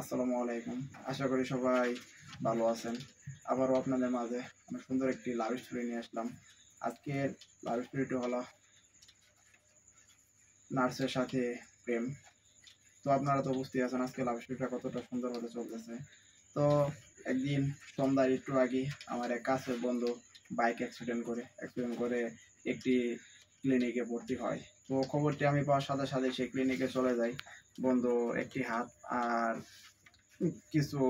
আসসালামু আলাইকুম। আশা করি সবাই ভালো আছেন। আবারও আপনাদের মাঝে অনেক সুন্দর একটি লাভ স্টোরি নিয়ে আসলাম। আজকের লাভ স্টোরিটি হলো নার্সের সাথে প্রেম। তো আপনারা তো বুঝতেই আছেন আজকে লাভ স্টোরিটা কতটা সুন্দর হতে চলতেছে। তো একদিন সন্ধ্যার একটু আগে আমার এক কাছের বন্ধু বাইক অ্যাক্সিডেন্ট করে একটি ক্লিনিকে ভর্তি হয়। তো খবরটি আমি পাওয়ার সাথে সাথে সেই ক্লিনিকে চলে যাই। বন্ধু একটি হাত আর কিছু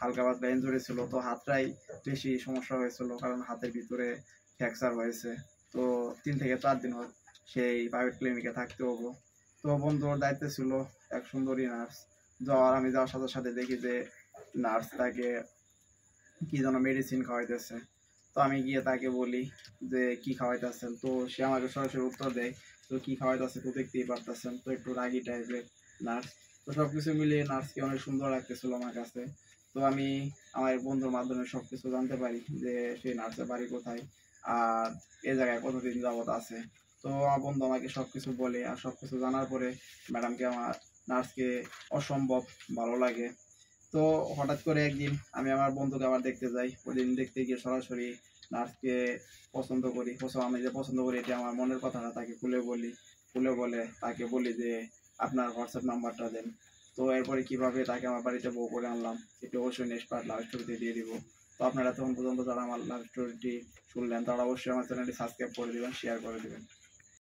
হালকা পাতলা ইনজুরি ছিল, তো হাতটাই বেশি সমস্যা হয়েছিল কারণ হাতের ভিতরে ফ্র্যাকচার হয়েছে। তো 3 থেকে 4 দিন সেই প্রাইভেট ক্লিনিকে থাকতে হবো। তো বন্ধুর দায়িত্বে ছিল এক সুন্দরী নার্স। আমি যাওয়ার সাথে সাথে দেখি যে নার্স তাকে কি যেন মেডিসিন খাওয়াইতেছে। তো আমি গিয়ে তাকে বলি যে কি খাওয়াইতেছেন, তো সে আমাকে সরাসরি উত্তর দেয়, তো কি খাওয়াইতেছে তো দেখতেই পারতেছেন, তো একটু রাগী টাইপের নার্স। তো সবকিছু মিলিয়ে নার্সকে অনেক সুন্দর লাগতেছিল আমার কাছে। তো আমি আমার বন্ধুর মাধ্যমে সবকিছু জানতে পারি যে সেই নার্সের বাড়ি কোথায় আর এ জায়গায় কতদিন যাবত আছে। তো আমার বন্ধু আমাকে সবকিছু বলে, আর সবকিছু জানার পরে আমার নার্সকে অসম্ভব ভালো লাগে। তো হঠাৎ করে একদিন আমি আমার বন্ধুকে আবার দেখতে যাই। ওইদিন দেখতে গিয়ে সরাসরি নার্সকে আমি যে পছন্দ করি এটা আমার মনের কথাটা তাকে খুলে বলে তাকে বলি যে আপনার হোয়াটসঅ্যাপ নাম্বারটা দেন। তো এরপরে কিভাবে তাকে আমার বাড়িতে বউ করে আনলাম সেটি অবশ্যই নেক্সট পার্ট লাভ স্টোরিতে দিয়ে দিব। তো আপনারা তখন পর্যন্ত যারা আমার লাভ স্টোরিটি শুনলেন তারা অবশ্যই আমার চ্যানেলটি সাবস্ক্রাইব করে দিবেন, শেয়ার করে দিবেন।